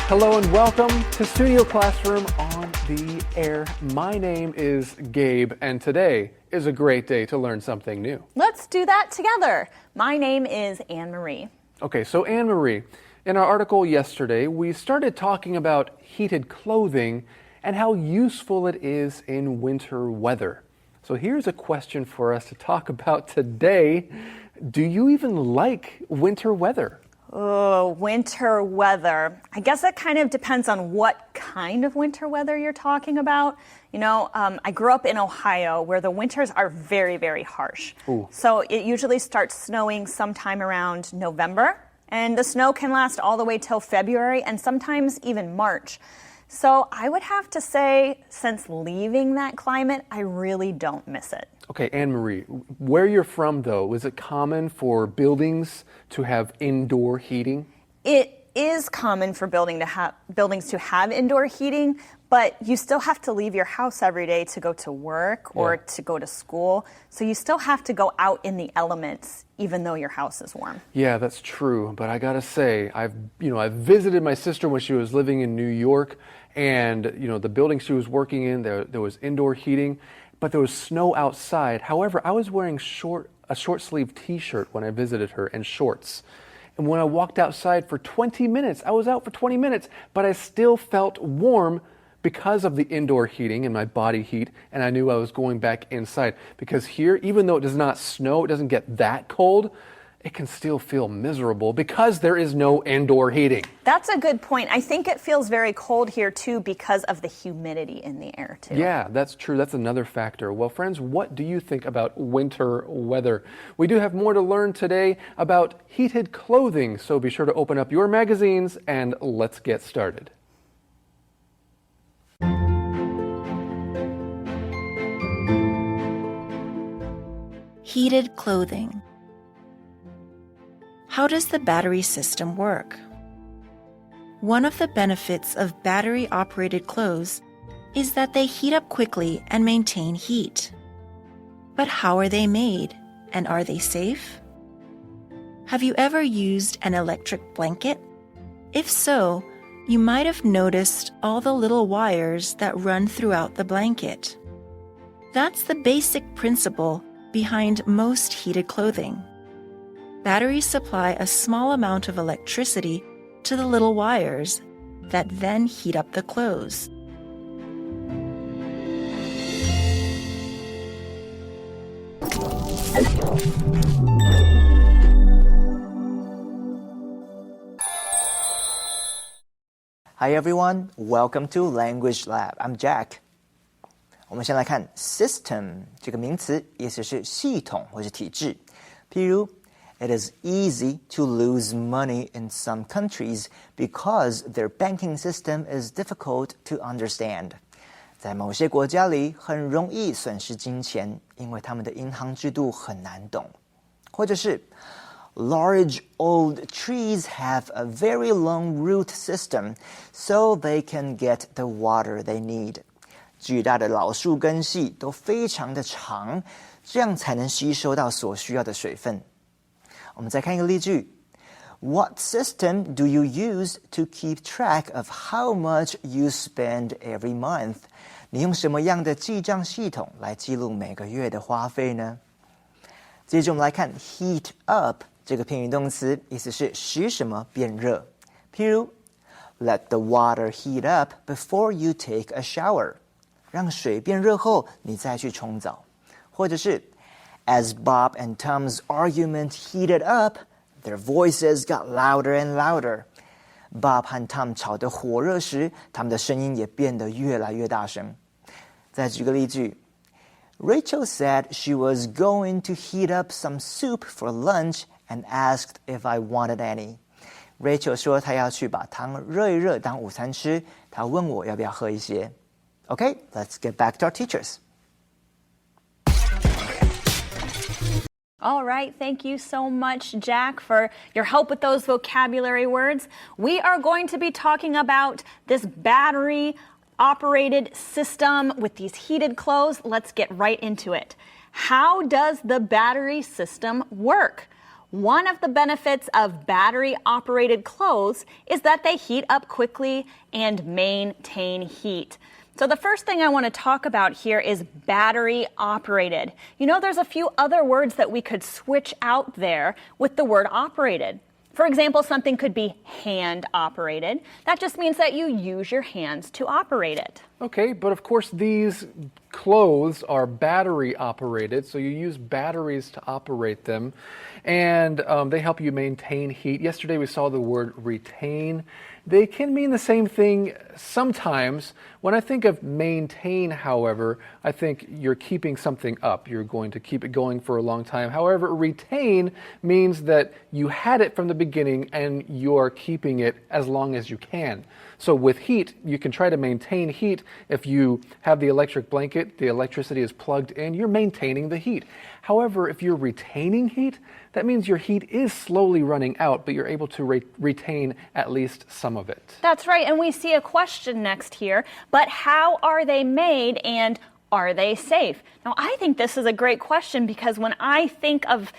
Hello and welcome to Studio Classroom on the air. My name is Gabe, and today is a great day to learn something new. Let's do that together. My name is Anne-Marie. Okay, so Anne-Marie, in our article yesterday, we started talking about heated clothing and how useful it is in winter weather. So here's a question for us to talk about today. Do you even like winter weather? Oh, winter weather. I guess it kind of depends on what kind of winter weather you're talking about. You know, I grew up in Ohio where the winters are very, very harsh. Ooh. So it usually starts snowing sometime around November, and the snow can last all the way till February and sometimes even March. So I would have to say, since leaving that climate, I really don't miss it. Okay, Anne-Marie, where you're from, though, is it common for buildings to have indoor heating? It is common for buildings to have indoor heating, but you still have to leave your house every day to go to work or to go to school. So you still have to go out in the elements, even though your house is warm. Yeah, that's true. But I gotta say, I've visited my sister when she was living in New York, and the building she was working in, there was indoor heating, but there was snow outside. However, I was wearing a short sleeve T-shirt when I visited her and shorts. And when I walked outside for 20 minutes, I was out for 20 minutes, but I still felt warm because of the indoor heating and my body heat, and I knew I was going back inside. Because here, even though it does not snow, it doesn't get that cold, it can still feel miserable because there is no indoor heating. That's a good point. I think it feels very cold here too because of the humidity in the air too. Yeah, that's true. That's another factor. Well, friends, what do you think about winter weather? We do have more to learn today about heated clothing, so be sure to open up your magazines and let's get started. Heated clothing. How does the battery system work? One of the benefits of battery-operated clothes is that they heat up quickly and maintain heat. But how are they made, and are they safe? Have you ever used an electric blanket? If so, you might have noticed all the little wires that run throughout the blanket. That's the basic principle behind most heated clothing. Batteries supply a small amount of electricity to the little wires that then heat up the clothes. Hi everyone, welcome to Language Lab. I'm Jack. 我们先来看 system 这个名词，意思是系统或是体制。譬如 It is easy to lose money in some countries because their banking system is difficult to understand. 在某些国家里很容易损失金钱，因为他们的银行制度很难懂。或者是 Large old trees have a very long root system, so they can get the water they need. 巨大的老树根系都非常的长，这样才能吸收到所需要的水分。我们再看一个例句 What system do you use to keep track of how much you spend every month? 你用什么样的记账系统来记录每个月的花费呢？接着我们来看 heat up 这个片语动词，意思是使什么变热。譬如 Let the water heat up before you take a shower. 让水变热后，你再去冲澡。或者是As Bob and Tom's argument heated up, their voices got louder and louder. Bob 和 Tom 吵得火热时，他们的声音也变得越来越大声。再举个例句 Rachel said she was going to heat up some soup for lunch and asked if I wanted any. Rachel 说她要去把汤热一热当午餐吃，她问我要不要喝一些。Okay, let's get back to our teachers. All right, thank you so much, Jack, for your help with those vocabulary words. We are going to be talking about this battery-operated system with these heated clothes. Let's get right into it. How does the battery system work? One of the benefits of battery-operated clothes is that they heat up quickly and maintain heat. So the first thing I want to talk about here is battery-operated. You know, there's a few other words that we could switch out there with the word operated. For example, something could be hand-operated. That just means that you use your hands to operate it. Okay, but of course these clothes are battery operated, so you use batteries to operate them, and they help you maintain heat. Yesterday we saw the word retain. They can mean the same thing sometimes. When I think of maintain, however, I think you're keeping something up. You're going to keep it going for a long time. However, retain means that you had it from the beginning and you're keeping it as long as you can. So with heat, you can try to maintain heat. If you have the electric blanket, the electricity is plugged in, you're maintaining the heat. However, if you're retaining heat, that means your heat is slowly running out, but you're able to retain at least some of it. That's right, and we see a question next here, but how are they made and are they safe? Now, I think this is a great question because when I think of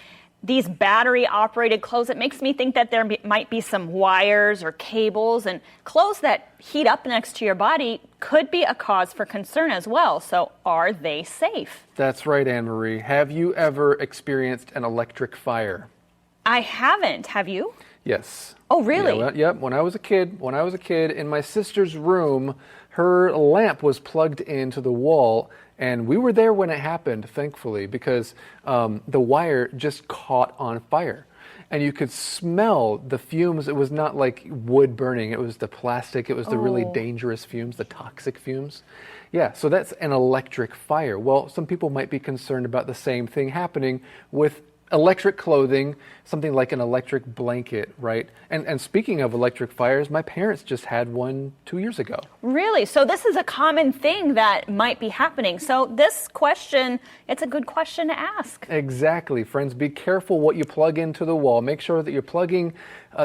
these battery-operated clothes, it makes me think that there might be some wires or cables, and clothes that heat up next to your body could be a cause for concern as well. So are they safe? That's right, Anne-Marie. Have you ever experienced an electric fire? I haven't. Have you? Yes. Oh, really? Yeah, yep. When I was a kid, in my sister's room, her lamp was plugged into the wall, and we were there when it happened, thankfully, because the wire just caught on fire. And you could smell the fumes. It was not like wood burning. It was the plastic. It was the really dangerous fumes, the toxic fumes. Yeah, so that's an electric fire. Well, some people might be concerned about the same thing happening with electric clothing, something like an electric blanket, right? And speaking of electric fires, my parents just had one 2 years ago. Really? So this is a common thing that might be happening. So this question, it's a good question to ask. Exactly, friends. Be careful what you plug into the wall. Make sure that you're plugging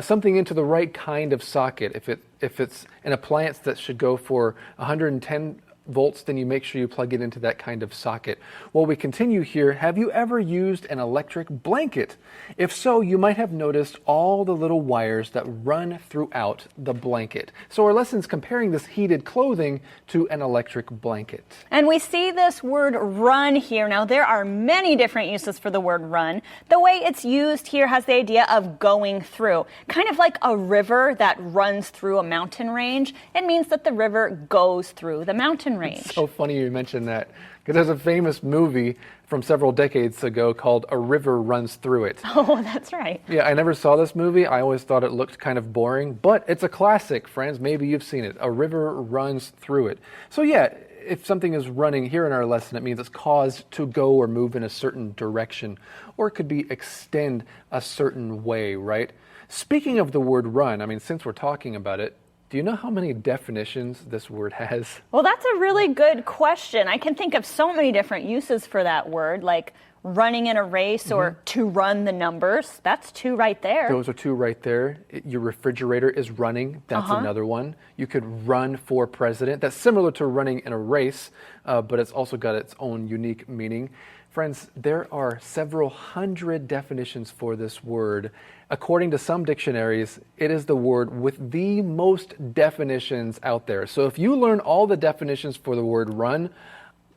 something into the right kind of socket. If it's an appliance that should go for 110 volts, then you make sure you plug it into that kind of socket. Well, we continue here. Have you ever used an electric blanket? If so, you might have noticed all the little wires that run throughout the blanket. So our lesson's comparing this heated clothing to an electric blanket. And we see this word run here. Now, there are many different uses for the word run. The way it's used here has the idea of going through, kind of like a river that runs through a mountain range. It means that the river goes through the mountain range. It's so funny you mentioned that, because there's a famous movie from several decades ago called A River Runs Through It. Oh, that's right. Yeah, I never saw this movie. I always thought it looked kind of boring, but it's a classic, friends. Maybe you've seen it. A river runs through it. So yeah, if something is running here in our lesson, it means it's caused to go or move in a certain direction, or it could be extend a certain way, right? Speaking of the word run, I mean, since we're talking about it, do you know how many definitions this word has? Well, that's a really good question. I can think of so many different uses for that word, like running in a race or to run the numbers. That's two right there. Those are two right there. Your refrigerator is running. That's another one. You could run for president. That's similar to running in a race, but it's also got its own unique meaning. Friends, there are several hundred definitions for this word. According to some dictionaries, it is the word with the most definitions out there. So if you learn all the definitions for the word run,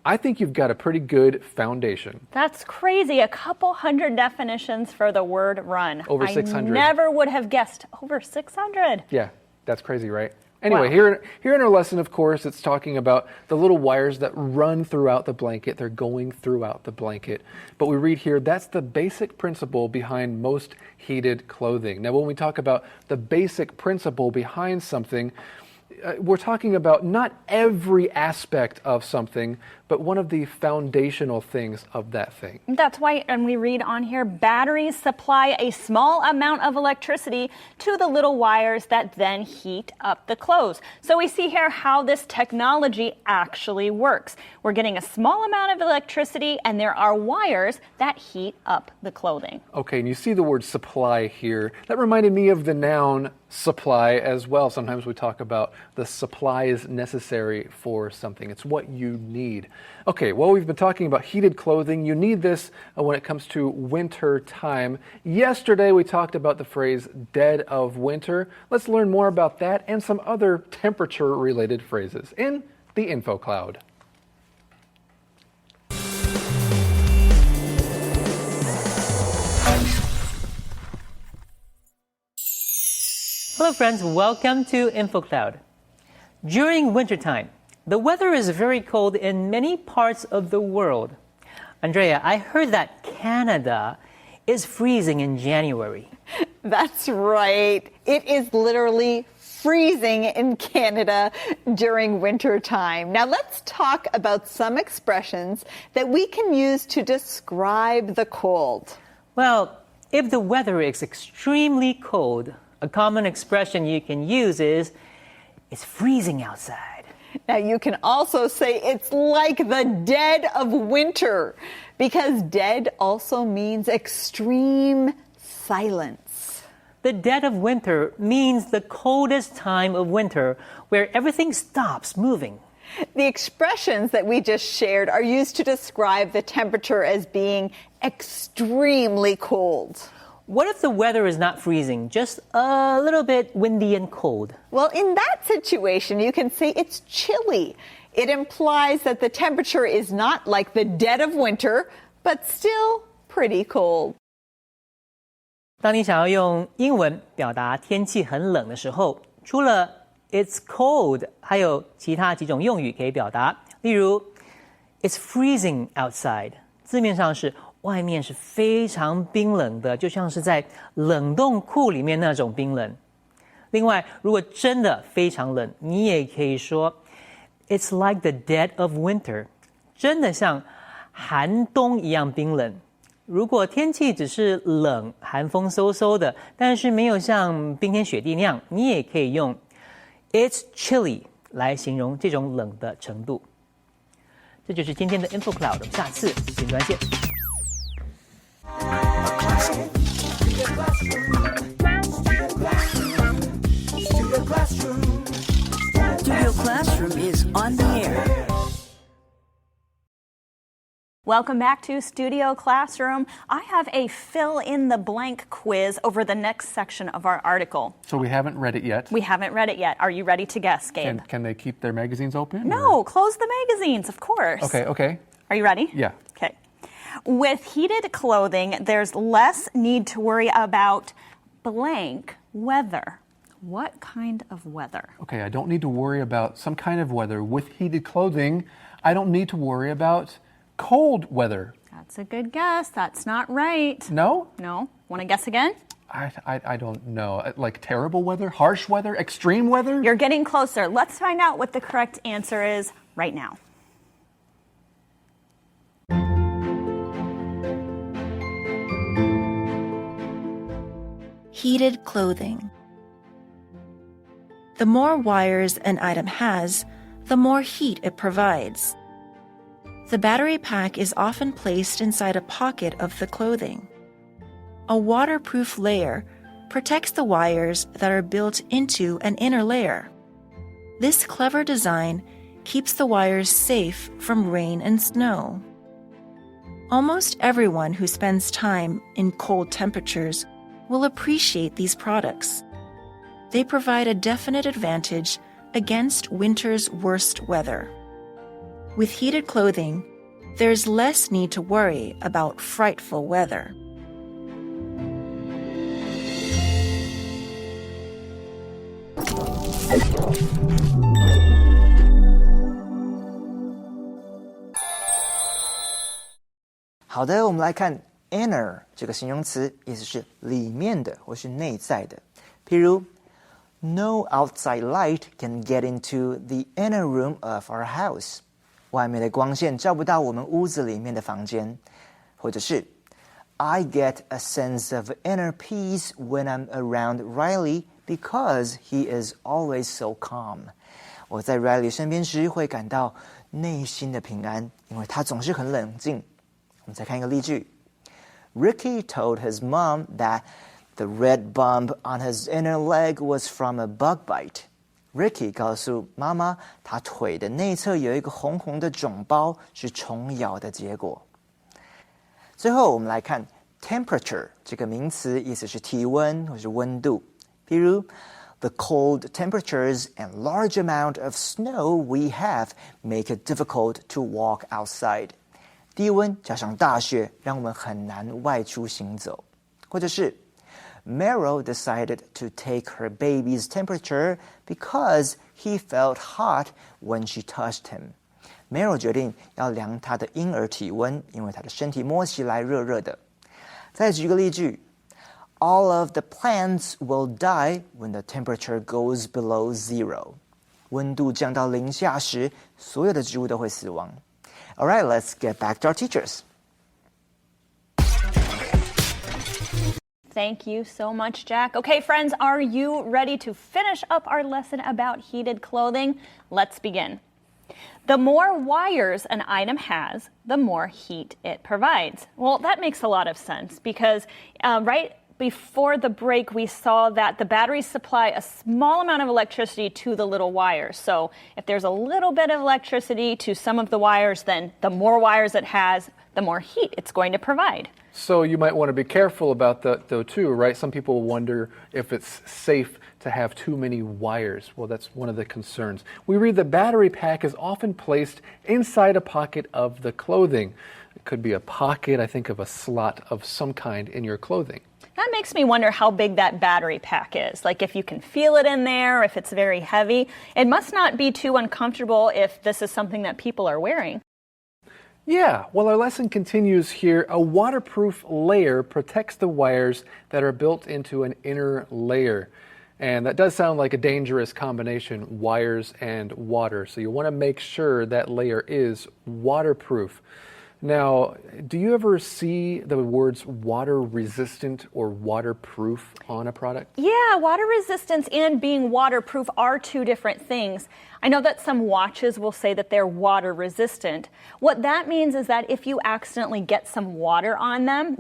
I think you've got a pretty good foundation. That's crazy. A couple hundred definitions for the word run. Over 600. I never would have guessed over 600. Yeah, that's crazy, right? Anyway, Wow. here in our lesson, of course, it's talking about the little wires that run throughout the blanket. They're going throughout the blanket. But we read here, that's the basic principle behind most heated clothing. Now, when we talk about the basic principle behind something, we're talking about not every aspect of something, but one of the foundational things of that thing. That's why, and we read on here, batteries supply a small amount of electricity to the little wires that then heat up the clothes. So we see here how this technology actually works. We're getting a small amount of electricity, and there are wires that heat up the clothing. Okay, and you see the word supply here. That reminded me of the noun supply as well. Sometimes we talk about the supplies necessary for something. It's what you need. Okay, well, we've been talking about heated clothing. You need this when it comes to winter time. Yesterday, we talked about the phrase dead of winter. Let's learn more about that and some other temperature-related phrases in the Info Cloud. Hello friends, welcome to InfoCloud. During wintertime, the weather is very cold in many parts of the world. Andrea, I heard that Canada is freezing in January. That's right. It is literally freezing in Canada during winter time. Now let's talk about some expressions that we can use to describe the cold. Well, if the weather is extremely cold, a common expression you can use is, it's freezing outside. Now you can also say it's like the dead of winter, because dead also means extreme silence. The dead of winter means the coldest time of winter where everything stops moving. The expressions that we just shared are used to describe the temperature as being extremely cold. What if the weather is not freezing, just a little bit windy and cold? Well, in that situation, you can say it's chilly. It implies that the temperature is not like the dead of winter, but still pretty cold. 当你想要用英文表达天气很冷的时候，除了 it's cold， 还有其他几种用语可以表达。例如 it's freezing outside， 字面上是外面是非常冰冷的，就像是在冷冻库里面那种冰冷。另外，如果真的非常冷，你也可以说 it's like the dead of winter， 真的像寒冬一样冰冷。如果天气只是冷，寒风嗖嗖的，但是没有像冰天雪地那样，你也可以用 it's chilly 来形容这种冷的程度。这就是今天的 InfoCloud， 我们下次云端见。Studio Classroom is on the air. Welcome back to Studio Classroom. I have a fill-in-the-blank quiz over the next section of our article. So we haven't read it yet. We haven't read it yet. Are you ready to guess, Gabe? Can they keep their magazines open? No, close the magazines, of course. Okay. Are you ready? Yeah. Okay. With heated clothing, there's less need to worry about blank weather. What kind of weather? Okay, I don't need to worry about some kind of weather. With heated clothing, I don't need to worry about cold weather. That's a good guess. That's not right. No? No. Want to guess again? I don't know. Like terrible weather, harsh weather, extreme weather? You're getting closer. Let's find out what the correct answer is right now. Heated clothing. The more wires an item has, the more heat it provides. The battery pack is often placed inside a pocket of the clothing. A waterproof layer protects the wires that are built into an inner layer. This clever design keeps the wires safe from rain and snow. Almost everyone who spends time in cold temperatures will appreciate these products. They provide a definite advantage against winter's worst weather. With heated clothing, there's less need to worry about frightful weather. “好的，我们来看 inner 这个形容词，意思是里面的或是内在的。譬如 No outside light can get into the inner room of our house. 外面的光线照不到我们屋子里面的房间。或者是 I get a sense of inner peace when I'm around Riley because he is always so calm. 我在 Riley 身边时会感到内心的平安，因为他总是很冷静。我们再看一个例句。Ricky told his mom that the red bump on his inner leg was from a bug bite. Ricky 告诉妈妈，他腿的内侧有一个红红的肿包，是虫咬的结果。最后，我们来看 temperature 这个名词，意思是体温或是温度。比如 The cold temperatures and large amount of snow we have make it difficult to walk outside. 低温加上大雪，让我们很难外出行走。或者是Meryl decided to take her baby's temperature because he felt hot when she touched him. Meryl 决定要量她的婴儿体温，因为她的身体摸起来热热的。再举个例句 All of the plants will die when the temperature goes below zero. 温度降到零下时，所有的植物都会死亡。All right, let's get back to our teachers. Thank you so much, Jack. Okay, friends, are you ready to finish up our lesson about heated clothing? Let's begin. The more wires an item has, the more heat it provides. Well, that makes a lot of sense because right before the break, we saw that the batteries supply a small amount of electricity to the little wires. So if there's a little bit of electricity to some of the wires, then the more wires it has, the more heat it's going to provide. So you might want to be careful about that though too, right? Some people wonder if it's safe to have too many wires. Well, that's one of the concerns. We read the battery pack is often placed inside a pocket of the clothing. It could be a pocket, I think of a slot of some kind in your clothing. That makes me wonder how big that battery pack is. Like if you can feel it in there, if it's very heavy. It must not be too uncomfortable if this is something that people are wearing. Yeah, well, our lesson continues here. A waterproof layer protects the wires that are built into an inner layer. And that does sound like a dangerous combination, wires and water. So you want to make sure that layer is waterproof. Now, do you ever see the words water resistant or waterproof on a product? Yeah, water resistance and being waterproof are two different things. I know that some watches will say that they're water resistant. What that means is that if you accidentally get some water on them,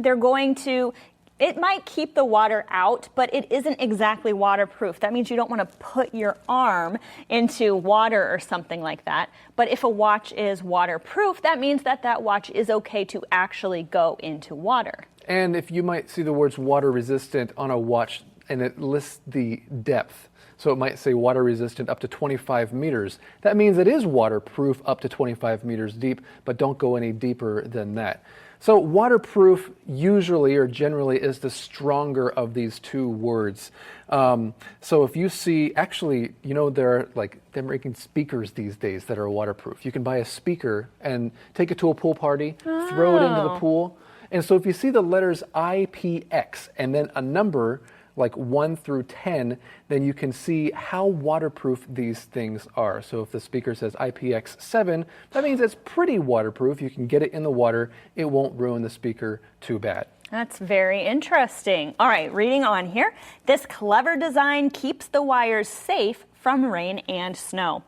it might keep the water out, but it isn't exactly waterproof. That means you don't want to put your arm into water or something like that. But if a watch is waterproof, that means that that watch is okay to actually go into water. And if you might see the words water resistant on a watch and it lists the depth. So it might say water resistant up to 25 meters. That means it is waterproof up to 25 meters deep, but don't go any deeper than that. So waterproof usually or generally is the stronger of these two words. So if you see, actually, they're making speakers these days that are waterproof. You can buy a speaker and take it to a pool party, throw it into the pool. And so if you see the letters IPX and then a number like 1 through 10, then you can see how waterproof these things are. So if the speaker says IPX7, that means it's pretty waterproof. You can get it in the water. It won't ruin the speaker too bad. That's very interesting. All right, reading on here. This clever design keeps the wires safe from rain and snow.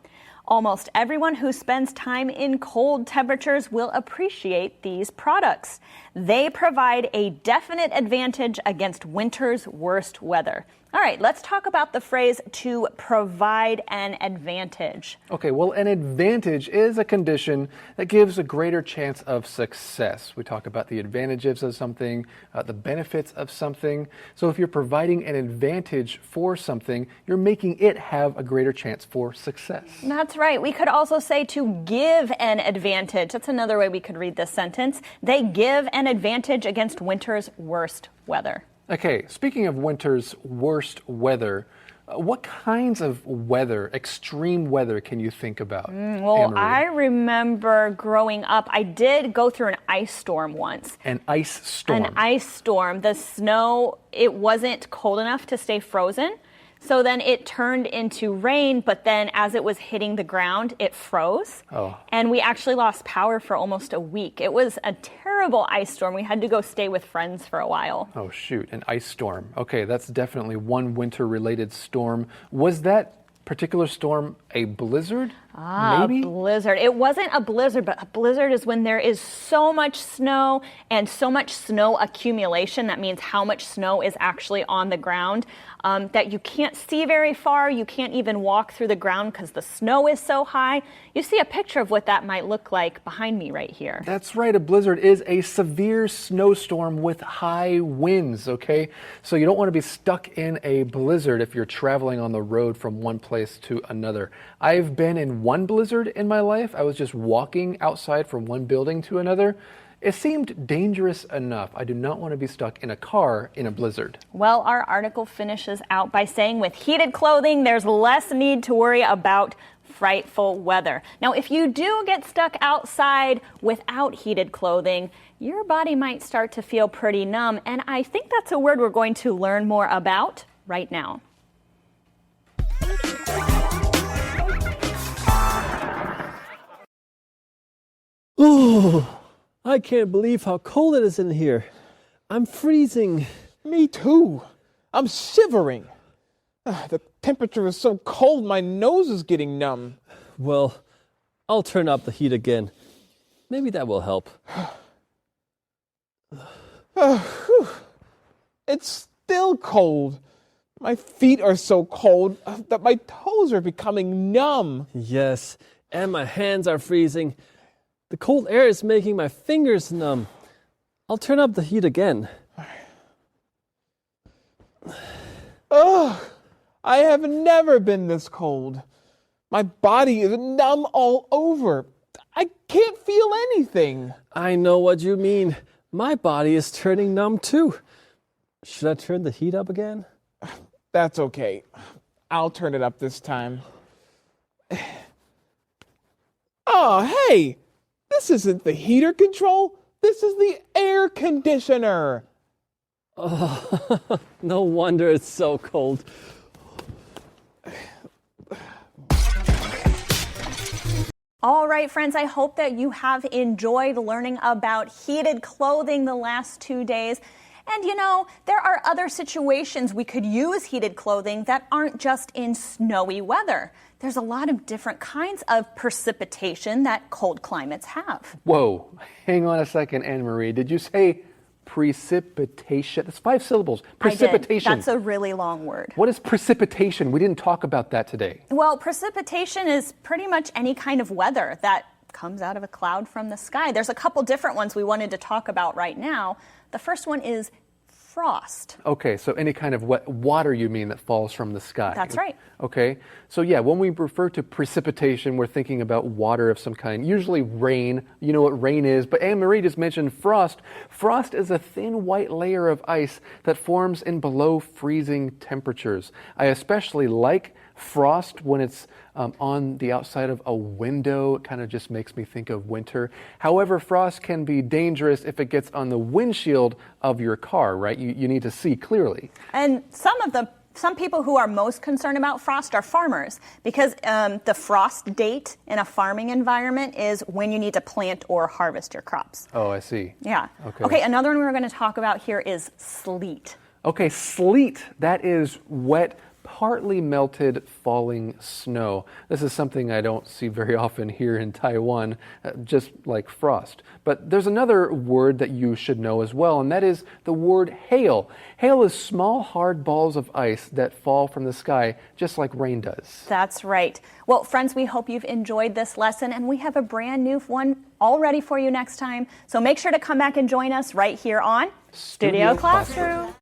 Almost everyone who spends time in cold temperatures will appreciate these products. They provide a definite advantage against winter's worst weather. All right, let's talk about the phrase to provide an advantage. Okay, well, an advantage is a condition that gives a greater chance of success. We talk about the advantages of something, the benefits of something. So if you're providing an advantage for something, you're making it have a greater chance for success. That's right. We could also say to give an advantage. That's another way we could read this sentence. They give an advantage against winter's worst weather. Okay, speaking of winter's worst weather, what kinds of weather, extreme weather, can you think about? Well, I remember growing up, I did go through an ice storm once. An ice storm? An ice storm. The snow, it wasn't cold enough to stay frozen. So then it turned into rain, but then as it was hitting the ground, it froze. Oh. And we actually lost power for almost a week. It was a terrible ice storm. We had to go stay with friends for a while. Oh, shoot, an ice storm. Okay, that's definitely one winter-related storm. Was that particular storm a blizzard? Maybe? A blizzard. It wasn't a blizzard, but a blizzard is when there is so much snow and so much snow accumulation. That means how much snow is actually on the ground that you can't see very far. You can't even walk through the ground because the snow is so high. You see a picture of what that might look like behind me right here. That's right. A blizzard is a severe snowstorm with high winds, okay? So you don't want to be stuck in a blizzard if you're traveling on the road from one place to another. I've been in one blizzard in my life. I was just walking outside from one building to another. It seemed dangerous enough. I do not want to be stuck in a car in a blizzard. Well, our article finishes out by saying with heated clothing, there's less need to worry about frightful weather. Now, if you do get stuck outside without heated clothing, your body might start to feel pretty numb. And I think that's a word we're going to learn more about right now. Oh, I can't believe how cold it is in here. I'm freezing. Me too. I'm shivering. The temperature is so cold, my nose is getting numb. Well, I'll turn up the heat again. Maybe that will help. It's still cold. My feet are so cold that my toes are becoming numb. Yes, and my hands are freezing. The cold air is making my fingers numb. I'll turn up the heat again. Ugh, I have never been this cold. My body is numb all over. I can't feel anything. I know what you mean. My body is turning numb too. Should I turn the heat up again? That's okay. I'll turn it up this time. Oh, hey! This isn't the heater control. This is the air conditioner. Oh, no wonder it's so cold. All right, friends, I hope that you have enjoyed learning about heated clothing the last 2 days. And you know, there are other situations we could use heated clothing that aren't just in snowy weather. There's a lot of different kinds of precipitation that cold climates have. Whoa, hang on a second, Anne-Marie. Did you say precipitation? That's 5 syllables. Precipitation. I did. That's a really long word. What is precipitation? We didn't talk about that today. Well, precipitation is pretty much any kind of weather that comes out of a cloud from the sky. There's a couple different ones we wanted to talk about right now. The first one is frost. Okay, so any kind of wet water, you mean, that falls from the sky. That's right. Okay, so yeah, when we refer to precipitation, we're thinking about water of some kind, usually rain. You know what rain is, but Anne-Marie just mentioned frost. Frost is a thin white layer of ice that forms in below freezing temperatures. I especially like frost when it's on the outside of a window. It kind of just makes me think of winter. However, frost can be dangerous if it gets on the windshield of your car, right? You need to see clearly. And some people who are most concerned about frost are farmers, because the frost date in a farming environment is when you need to plant or harvest your crops. Oh, I see. Yeah. Okay, another one we're going to talk about here is sleet. Okay, sleet. That is wet, partly melted falling snow. This is something I don't see very often here in Taiwan, just like frost. But there's another word that you should know as well, and that is the word hail. Hail is small, hard balls of ice that fall from the sky, just like rain does. That's right. Well, friends, we hope you've enjoyed this lesson, and we have a brand new one all ready for you next time. So make sure to come back and join us right here on Studio Classroom.